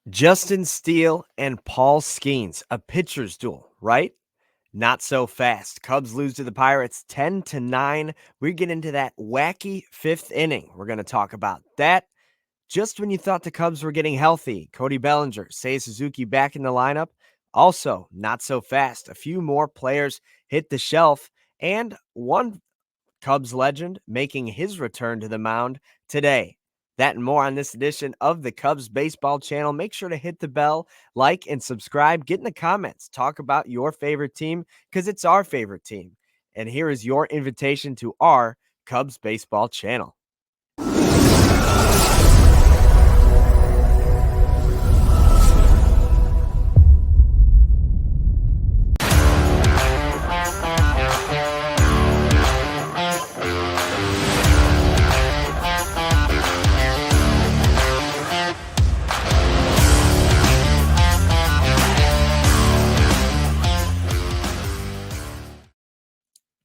Justin Steele and Paul Skenes, a pitcher's duel, right? Not so fast. Cubs lose to the Pirates 10-9. We get into that wacky fifth inning. We're going to talk about that. Just when you thought the Cubs were getting healthy, Cody Bellinger, Seiya Suzuki back in the lineup. Also, not so fast. A few more players hit the shelf, and one Cubs legend making his return to the mound today. That and more on this edition of the Cubs Baseball Channel. Make sure to hit the bell, like, and subscribe. Get in the comments. Talk about your favorite team because it's our favorite team. And here is your invitation to our Cubs Baseball Channel.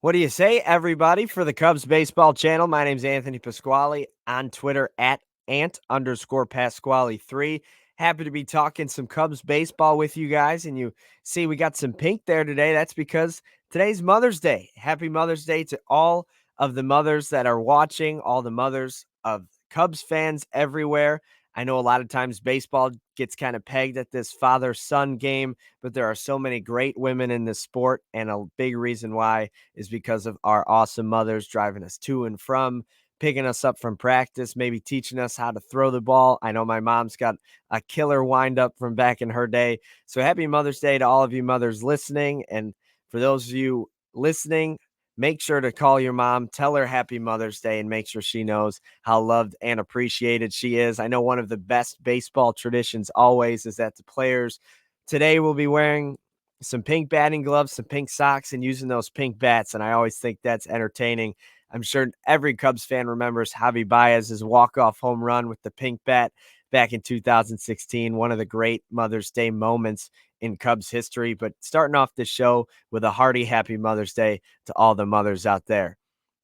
What do you say, everybody, for the Cubs Baseball Channel? My name's Anthony Pasquale on Twitter at @Ant_Pasquale3. Happy to be talking some Cubs baseball with you guys. And you see, we got some pink there today. That's because today's Mother's Day. Happy Mother's Day to all of the mothers that are watching, all the mothers of Cubs fans everywhere. I know a lot of times baseball gets kind of pegged at this father-son game, but there are so many great women in this sport, and a big reason why is because of our awesome mothers driving us to and from, picking us up from practice, maybe teaching us how to throw the ball. I know my mom's got a killer windup from back in her day. So happy Mother's Day to all of you mothers listening. And for those of you listening, make sure to call your mom, tell her happy Mother's Day, and make sure she knows how loved and appreciated she is. I know one of the best baseball traditions always is that the players today will be wearing some pink batting gloves, some pink socks, and using those pink bats. And I always think that's entertaining. I'm sure every Cubs fan remembers Javi Baez's walk-off home run with the pink bat back in 2016, one of the great Mother's Day moments in Cubs history. But starting off this show with a hearty happy Mother's Day to all the mothers out there.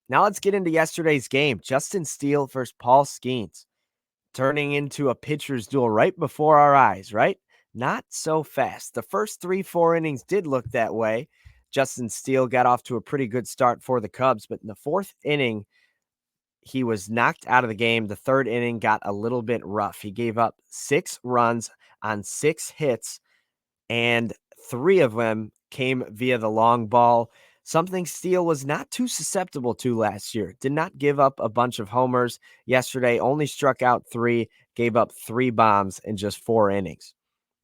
Now let's get into yesterday's game. Justin Steele versus Paul Skenes, turning into a pitcher's duel right before our eyes, right? Not so fast. The first 3-4 innings did look that way. Justin Steele got off to a pretty good start for the Cubs, but in the fourth inning, he was knocked out of the game. The third inning got a little bit rough. He gave up 6 runs on 6 hits, and 3 of them came via the long ball, something Steele was not too susceptible to last year. Did not give up a bunch of homers yesterday, only struck out 3, gave up 3 bombs in just 4 innings.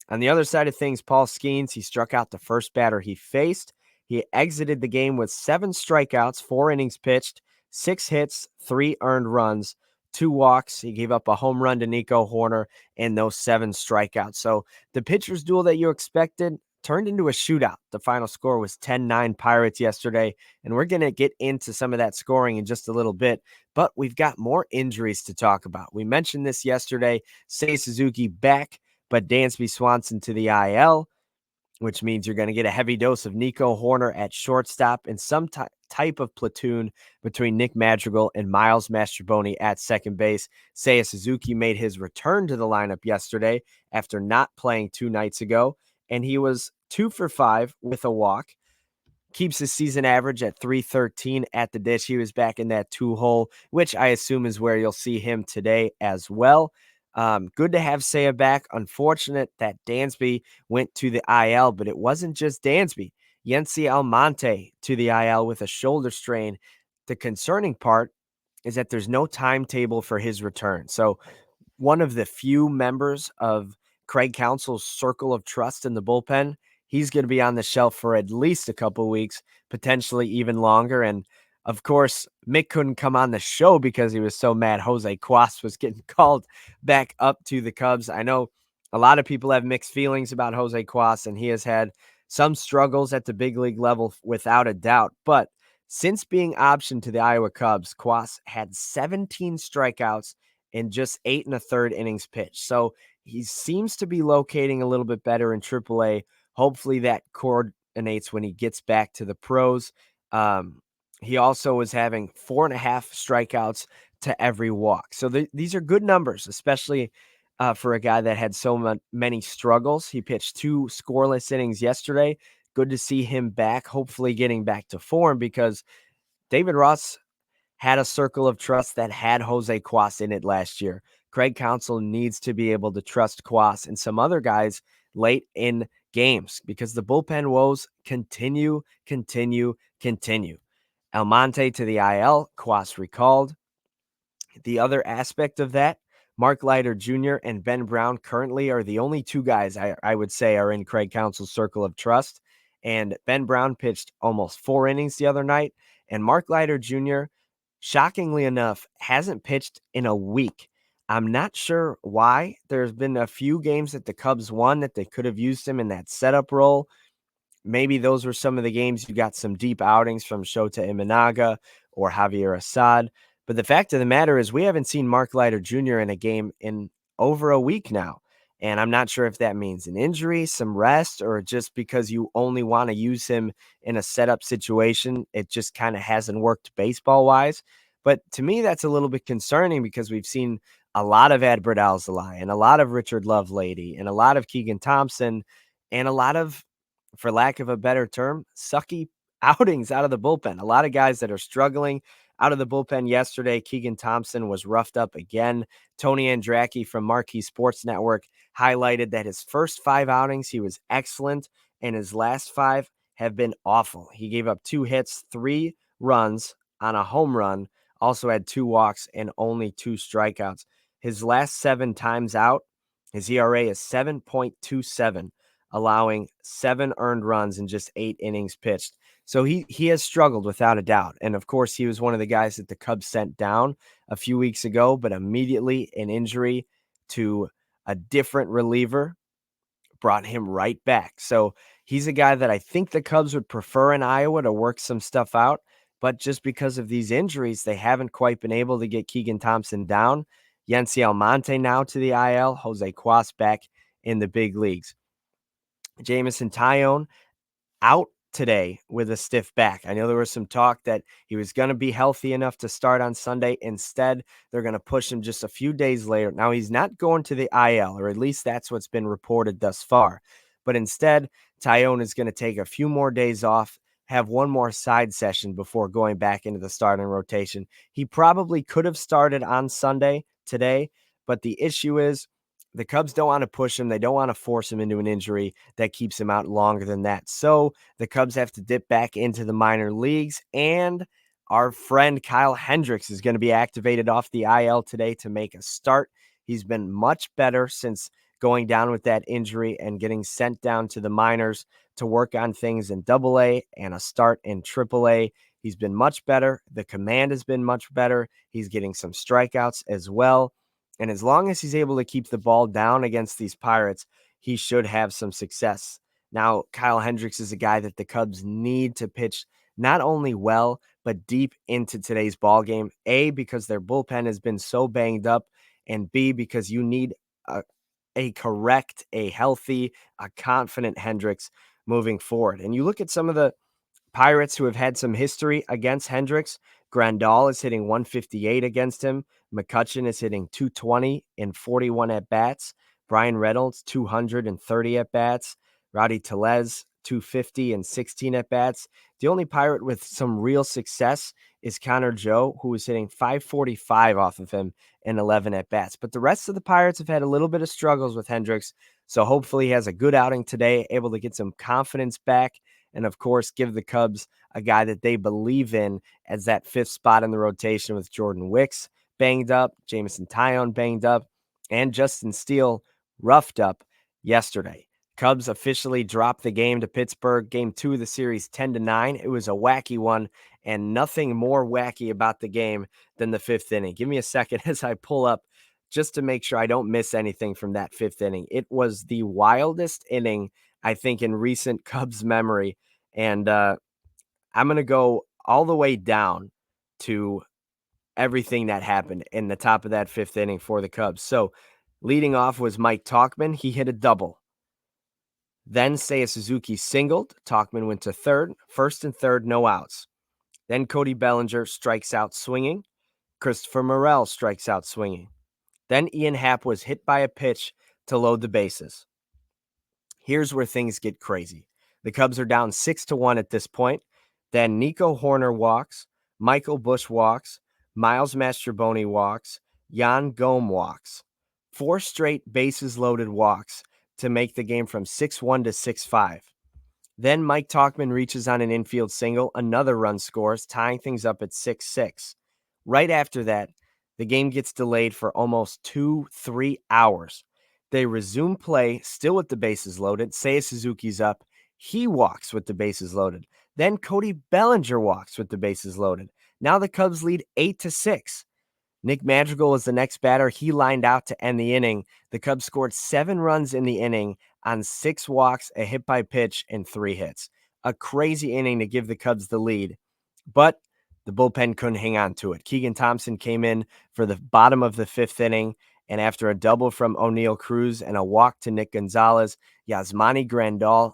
On the other side of things, Paul Skenes, he struck out the first batter he faced. He exited the game with 7 strikeouts, 4 innings pitched, 6 hits, 3 earned runs, 2 walks. He gave up a home run to Nico Hoerner and those 7 strikeouts. So the pitcher's duel that you expected turned into a shootout. The final score was 10-9 Pirates yesterday, and we're going to get into some of that scoring in just a little bit, but we've got more injuries to talk about. We mentioned this yesterday. Seiya Suzuki back, but Dansby Swanson to the IL, which means you're going to get a heavy dose of Nico Hoerner at shortstop and some type of platoon between Nick Madrigal and Miles Mastrobuoni at second base. Seiya Suzuki made his return to the lineup yesterday after not playing 2 nights ago, and he was 2 for 5 with a walk. Keeps his season average at .313 at the dish. He was back in that 2-hole, which I assume is where you'll see him today as well. Good to have Seiya back. Unfortunate that Dansby went to the IL, but it wasn't just Dansby. Yency Almonte to the IL with a shoulder strain. The concerning part is that there's no timetable for his return. So one of the few members of Craig Counsell's circle of trust in the bullpen, he's going to be on the shelf for at least a couple of weeks, potentially even longer. And of course, Mick couldn't come on the show because he was so mad Jose Cuas was getting called back up to the Cubs. I know a lot of people have mixed feelings about Jose Cuas, and he has had some struggles at the big league level without a doubt. But since being optioned to the Iowa Cubs, Cuas had 17 strikeouts in just 8 1/3 innings pitched. So he seems to be locating a little bit better in AAA. Hopefully that coordinates when he gets back to the pros. He also was having 4.5 strikeouts to every walk. So these are good numbers, especially for a guy that had so many struggles. He pitched 2 scoreless innings yesterday. Good to see him back, hopefully getting back to form, because David Ross had a circle of trust that had Jose Cuas in it last year. Craig Counsell needs to be able to trust Cuas and some other guys late in games, because the bullpen woes continue. Almonte to the IL, Cuas recalled. The other aspect of that, Mark Leiter Jr. and Ben Brown currently are the only 2 guys I would say are in Craig Counsell's circle of trust. And Ben Brown pitched almost 4 innings the other night. And Mark Leiter Jr., shockingly enough, hasn't pitched in a week. I'm not sure why. There's been a few games that the Cubs won that they could have used him in that setup role. Maybe those were some of the games you got some deep outings from Shota Imanaga or Javier Assad. But the fact of the matter is we haven't seen Mark Leiter Jr. in a game in over a week now. And I'm not sure if that means an injury, some rest, or just because you only want to use him in a setup situation. It just kind of hasn't worked baseball wise. But to me, that's a little bit concerning, because we've seen a lot of Adbert Alzolay and a lot of Richard Lovelady and a lot of Keegan Thompson and a lot of, for lack of a better term, sucky outings out of the bullpen. A lot of guys that are struggling out of the bullpen yesterday. Keegan Thompson was roughed up again. Tony Andracki from Marquee Sports Network highlighted that his first 5 outings, he was excellent, and his last 5 have been awful. He gave up 2 hits, 3 runs on a home run, also had 2 walks and only 2 strikeouts. His last 7 times out, his ERA is 7.27, allowing 7 earned runs in just 8 innings pitched. So he has struggled without a doubt. And of course, he was one of the guys that the Cubs sent down a few weeks ago, but immediately an injury to a different reliever brought him right back. So he's a guy that I think the Cubs would prefer in Iowa to work some stuff out. But just because of these injuries, they haven't quite been able to get Keegan Thompson down. Yency Almonte now to the IL, Jose Cuas back in the big leagues. Jameson Taillon out today with a stiff back. I know there was some talk that he was going to be healthy enough to start on Sunday. Instead, they're going to push him just a few days later. Now, he's not going to the IL, or at least that's what's been reported thus far. But instead, Taillon is going to take a few more days off, have one more side session before going back into the starting rotation. He probably could have started on Sunday today, but the issue is the Cubs don't want to push him. They don't want to force him into an injury that keeps him out longer than that. So the Cubs have to dip back into the minor leagues, and our friend Kyle Hendricks is going to be activated off the IL today to make a start. He's been much better since going down with that injury and getting sent down to the minors to work on things in AA and a start in AAA. He's been much better. The command has been much better. He's getting some strikeouts as well. And as long as he's able to keep the ball down against these Pirates, he should have some success. Now, Kyle Hendricks is a guy that the Cubs need to pitch not only well, but deep into today's ball game. A, because their bullpen has been so banged up, and B, because you need a correct, a healthy, a confident Hendricks moving forward. And you look at some of the Pirates who have had some history against Hendricks. Grandal is hitting 158 against him. McCutchen is hitting 220 in 41 at-bats. Brian Reynolds, 230 at-bats. Rowdy Tellez, 250 and 16 at-bats. The only Pirate with some real success is Connor Joe, who is hitting 545 off of him in 11 at-bats. But the rest of the Pirates have had a little bit of struggles with Hendricks, so hopefully he has a good outing today, able to get some confidence back, and of course, give the Cubs a guy that they believe in as that 5th spot in the rotation, with Jordan Wicks banged up, Jameson Taillon banged up, and Justin Steele roughed up yesterday. Cubs officially dropped the game to Pittsburgh, game 2 of the series, 10-9. It was a wacky one, and nothing more wacky about the game than the 5th inning. Give me a second as I pull up just to make sure I don't miss anything from that 5th inning. It was the wildest inning, I think, in recent Cubs memory. And I'm going to go all the way down to everything that happened in the top of that 5th inning for the Cubs. So leading off was Mike Tauchman. He hit a double. Then Seiya Suzuki singled. Tauchman went to third. First and third, no outs. Then Cody Bellinger strikes out swinging. Christopher Morel strikes out swinging. Then Ian Happ was hit by a pitch to load the bases. Here's where things get crazy. The Cubs are down 6-1 at this point. Then Nico Horner walks, Michael Busch walks, Miles Mastrobuoni walks, Jan Gomes walks. 4 straight bases loaded walks to make the game from 6-1 to 6-5. Then Mike Tauchman reaches on an infield single, another run scores, tying things up at 6-6. Right after that, the game gets delayed for almost 2-3 hours. They resume play, still with the bases loaded. Seiya Suzuki's up. He walks with the bases loaded. Then Cody Bellinger walks with the bases loaded. Now the Cubs lead 8-6. Nick Madrigal is the next batter. He lined out to end the inning. The Cubs scored 7 runs in the inning on 6 walks, a hit by pitch, and 3 hits. A crazy inning to give the Cubs the lead, but the bullpen couldn't hang on to it. Keegan Thompson came in for the bottom of the 5th inning, and after a double from O'Neal Cruz and a walk to Nick Gonzalez, Yasmani Grandal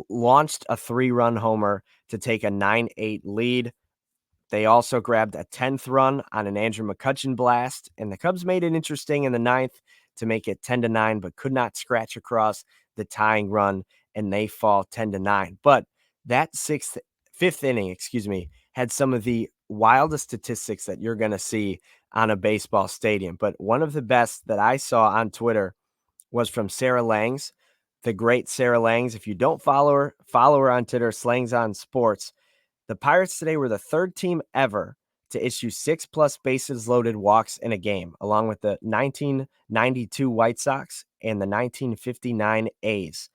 launched a 3-run homer to take a 9-8 lead. They also grabbed a 10th run on an Andrew McCutchen blast, and the Cubs made it interesting in the 9th to make it 10-9, but could not scratch across the tying run, and they fall 10-9. But that 5th inning, had some of the wildest statistics that you're going to see on a baseball stadium. But one of the best that I saw on Twitter was from Sarah Langs, the great Sarah Langs. If you don't follow her on Twitter, Slangs on Sports. The Pirates today were the 3rd team ever to issue 6+ bases loaded walks in a game, along with the 1992 White Sox and the 1959 A's.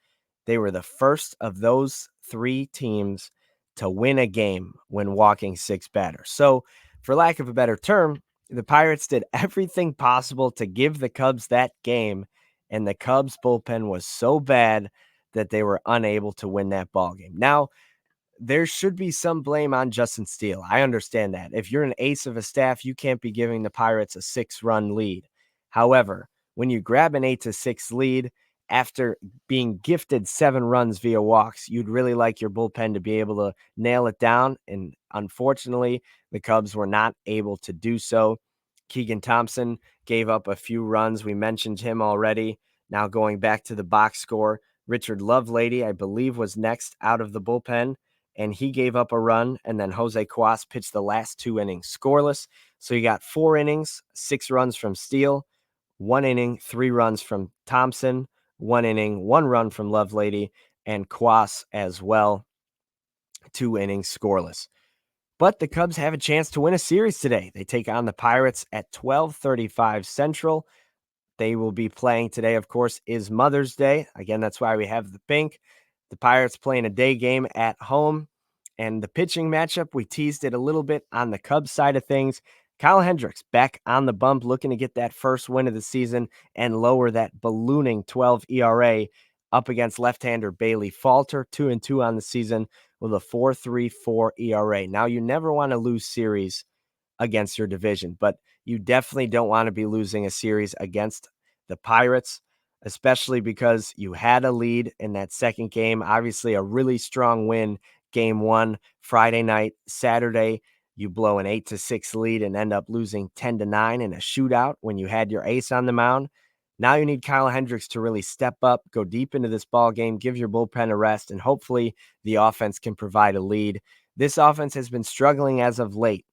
They were the first of those 3 teams to win a game when walking 6 batters. So, for lack of a better term, the Pirates did everything possible to give the Cubs that game, and the Cubs bullpen was so bad that they were unable to win that ball game. Now, there should be some blame on Justin Steele. I understand that. If you're an ace of a staff, you can't be giving the Pirates a 6-run lead. However, when you grab an 8-6 lead after being gifted 7 runs via walks, you'd really like your bullpen to be able to nail it down. And unfortunately, the Cubs were not able to do so. Keegan Thompson gave up a few runs. We mentioned him already. Now going back to the box score, Richard Lovelady, I believe, was next out of the bullpen, and he gave up a run, and then Jose Cuas pitched the last 2 innings scoreless. So you got 4 innings, 6 runs from Steele, 1 inning, 3 runs from Thompson, 1 inning, 1 run from Lovelady, and Cuas as well, 2 innings scoreless. But the Cubs have a chance to win a series today. They take on the Pirates at 12:35 Central. They will be playing today, of course, is Mother's Day. Again, that's why we have the pink. The Pirates playing a day game at home. And the pitching matchup, we teased it a little bit on the Cubs side of things. Kyle Hendricks back on the bump, looking to get that first win of the season and lower that ballooning 12 ERA up against left-hander Bailey Falter, 2-2 on the season with a 4.34 ERA. Now, you never want to lose series against your division, but you definitely don't want to be losing a series against the Pirates, especially because you had a lead in that second game. Obviously, a really strong win, game 1, Friday night. Saturday, you blow an 8-6 lead and end up losing 10-9 in a shootout when you had your ace on the mound. Now you need Kyle Hendricks to really step up, go deep into this ball game, give your bullpen a rest, and hopefully the offense can provide a lead. This offense has been struggling as of late,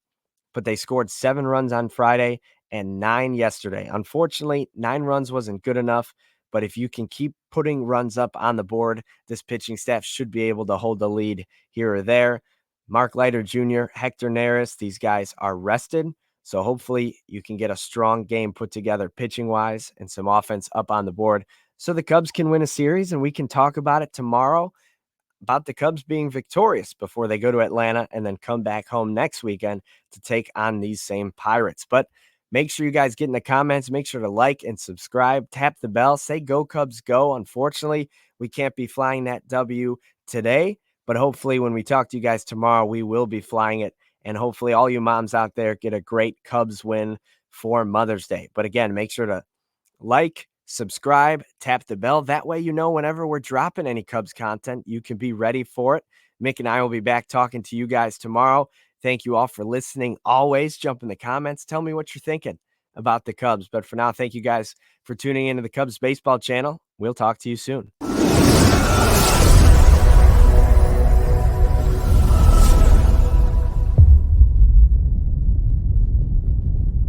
but they scored 7 runs on Friday and 9 yesterday. Unfortunately, 9 runs wasn't good enough, but if you can keep putting runs up on the board, this pitching staff should be able to hold the lead here or there. Mark Leiter Jr., Hector Neris, these guys are rested, so hopefully you can get a strong game put together pitching-wise and some offense up on the board so the Cubs can win a series, and we can talk about it tomorrow, about the Cubs being victorious before they go to Atlanta and then come back home next weekend to take on these same Pirates. But make sure you guys get in the comments. Make sure to like and subscribe. Tap the bell. Say go Cubs go. Unfortunately, we can't be flying that W today, but hopefully when we talk to you guys tomorrow, we will be flying it. And hopefully all you moms out there get a great Cubs win for Mother's Day. But again, make sure to like, subscribe, tap the bell. That way, you know, whenever we're dropping any Cubs content, you can be ready for it. Mick and I will be back talking to you guys tomorrow. Thank you all for listening. Always jump in the comments. Tell me what you're thinking. about the Cubs. But for now, thank you guys for tuning into the Cubs baseball channel. We'll talk to you soon.